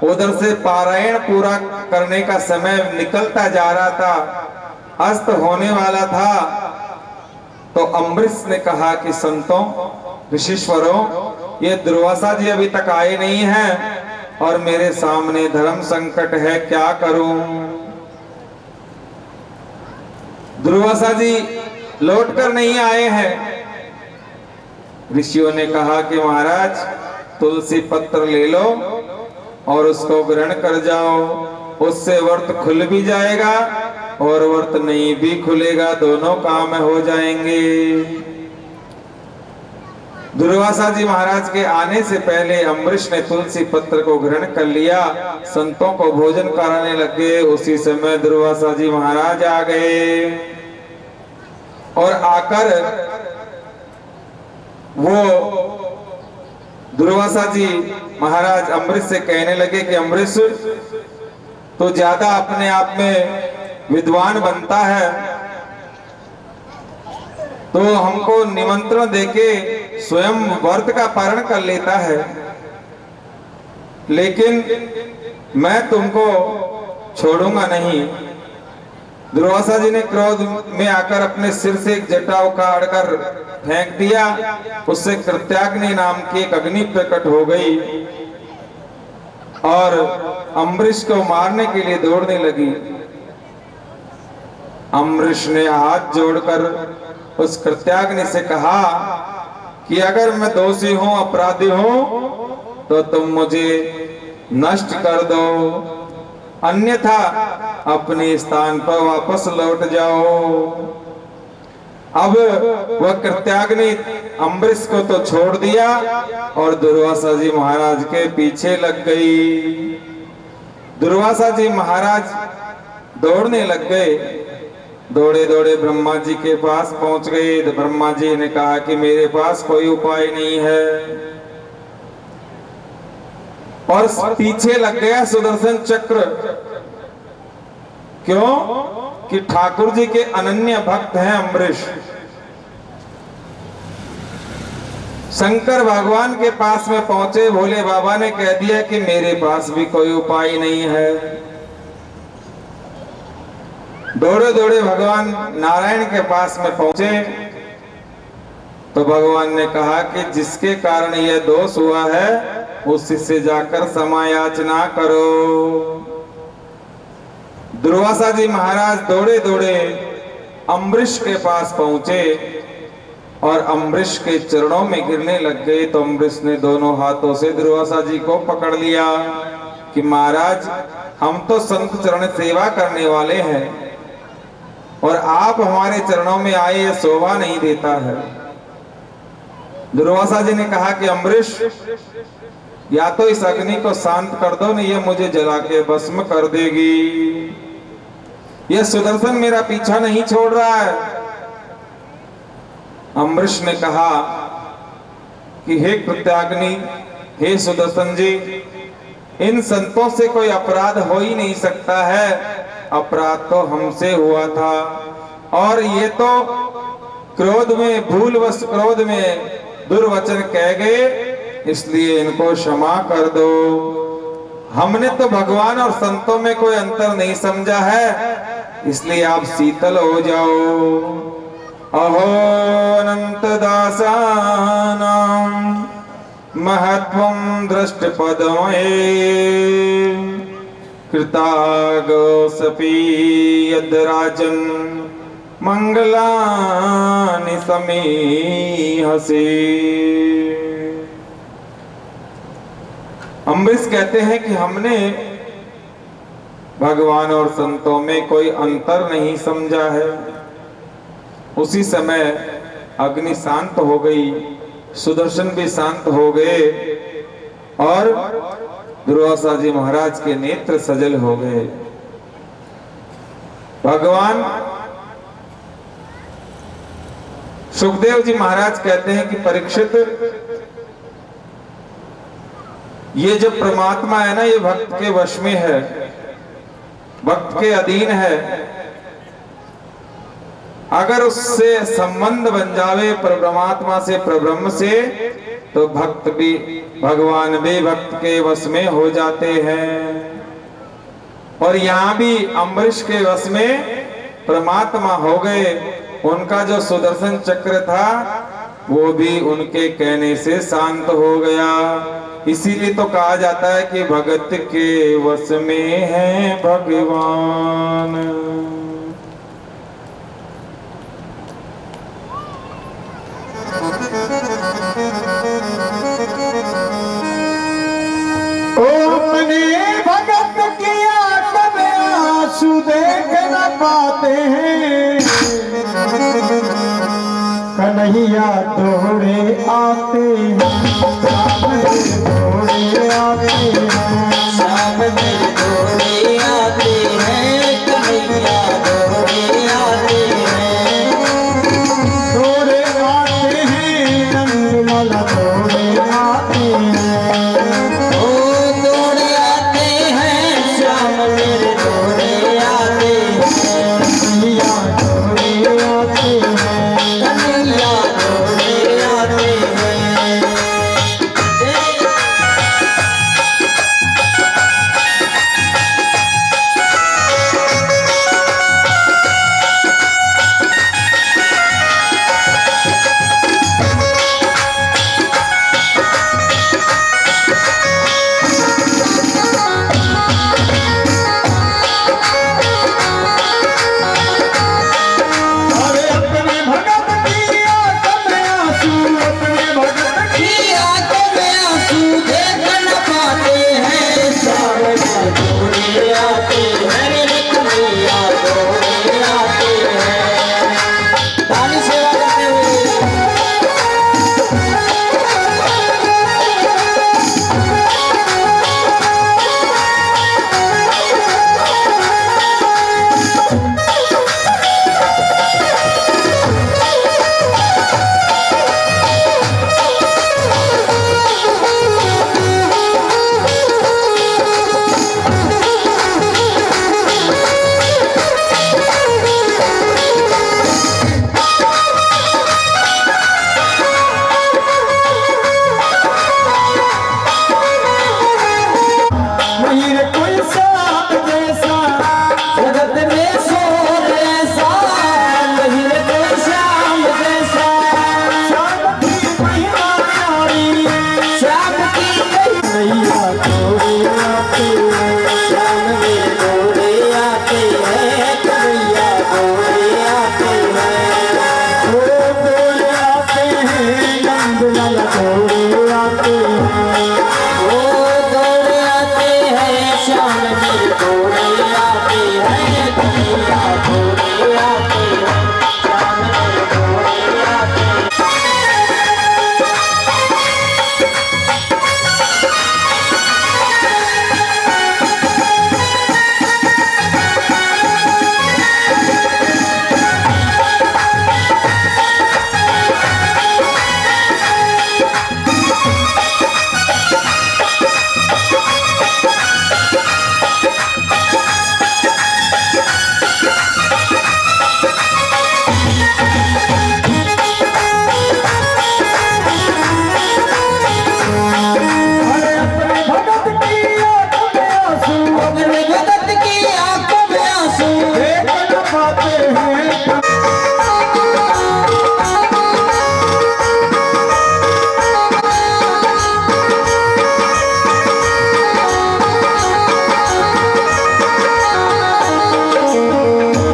उधर से पारायण पूरा करने का समय निकलता जा रहा था, अस्त होने वाला था। तो अमृष ने कहा कि संतों ऋषीश्वरों, ये दुर्वासा जी अभी तक आए नहीं हैं और मेरे सामने धर्म संकट है, क्या करूं। दुर्वासा जी लौटकर नहीं आए हैं। ऋषियों ने कहा कि महाराज तुलसी पत्र ले लो और उसको ग्रहण कर जाओ, उससे व्रत खुल भी जाएगा और व्रत नहीं भी खुलेगा, दोनों काम हो जाएंगे। दुर्वासा जी महाराज के आने से पहले अमृष ने तुलसी पत्र को ग्रहण कर लिया, संतों को भोजन कराने लगे। उसी समय दुर्वासा जी महाराज आ गए और आकर वो दुर्वासा जी महाराज अम्बरीश से कहने लगे कि अम्बरीश तो ज्यादा अपने आप में विद्वान बनता है, तो हमको निमंत्रण देके स्वयं व्रत का पारण कर लेता है, लेकिन मैं तुमको छोड़ूंगा नहीं। दुर्वासा जी ने क्रोध में आकर अपने सिर से एक जटा उखाड़कर फेंक दिया। उससे कृत्याग्नि नाम की एक अग्नि प्रकट हो गई और अम्बरीश को मारने के लिए दौड़ने लगी। अम्बरीश ने हाथ जोड़कर उस कृत्याग्नि से कहा कि अगर मैं दोषी हूं, अपराधी हूं, तो तुम मुझे नष्ट कर दो, अन्यथा अपने स्थान पर वापस लौट जाओ। अब वह कृत्याग्नि अम्बरीश को तो छोड़ दिया और दुर्वासा जी महाराज के पीछे लग गई। दुर्वासा जी महाराज दौड़ने लग गए। दौड़े दौड़े ब्रह्मा जी के पास पहुंच गए। तो ब्रह्मा जी ने कहा कि मेरे पास कोई उपाय नहीं है, और पीछे लग गया सुदर्शन चक्र। क्यों? कि ठाकुर जी के अनन्य भक्त हैं अम्बरीश। शंकर भगवान के पास में पहुंचे। भोले बाबा ने कह दिया कि मेरे पास भी कोई उपाय नहीं है। दौड़े दौड़े भगवान नारायण के पास में पहुंचे तो भगवान ने कहा कि जिसके कारण यह दोष हुआ है उसी से जाकर क्षमा याचना करो। दुर्वासा जी महाराज दौड़े दौड़े अम्बरीश के पास पहुंचे और अम्बरीश के चरणों में गिरने लग गए। तो अम्बरीश ने दोनों हाथों से दुर्वासा जी को पकड़ लिया कि महाराज, हम तो संत चरण सेवा करने वाले हैं और आप हमारे चरणों में आए, यह शोभा नहीं देता है। दुर्वासा जी ने कहा कि अम्बरीश, या तो इस अग्नि को शांत कर दो, नहीं ये मुझे जला के भस्म कर देगी। यह सुदर्शन मेरा पीछा नहीं छोड़ रहा है। अम्बरीश ने कहा कि हे कृत्याग्नि, हे सुदर्शन जी, इन संतों से कोई अपराध हो ही नहीं सकता है। अपराध तो हमसे हुआ था और ये तो क्रोध में, भूलवश क्रोध में दुर्वचन कह गए, इसलिए इनको क्षमा कर दो। हमने तो भगवान और संतों में कोई अंतर नहीं समझा है, इसलिए आप शीतल हो जाओ। अहो अनंत दासानां महत्वं दृष्टपदमये कृतागोऽसपि यद्राजन् मंगलानि समीहसे। अम्बरीश कहते हैं कि हमने भगवान और संतों में कोई अंतर नहीं समझा है। उसी समय अग्नि शांत हो गई, सुदर्शन भी शांत हो गए और दुर्वासा जी महाराज के नेत्र सजल हो गए। भगवान सुखदेव जी महाराज कहते हैं कि परीक्षित, ये जो परमात्मा है ना, ये भक्त के वश में है, भक्त के अधीन है। अगर उससे संबंध बन जावे परमात्मा से, परब्रह्म से, तो भक्त भी, भगवान भी भक्त के वश में हो जाते हैं। और यहाँ भी अम्बरीश के वश में परमात्मा हो गए। उनका जो सुदर्शन चक्र था वो भी उनके कहने से शांत हो गया। इसीलिए तो कहा जाता है कि भगत के वश में है भगवान। अपने भगत किया कब आंसू देख न पाते हैं, कन्हैया दौड़े आते हैं, सामने दौड़े आते हैं, सामने दौड़े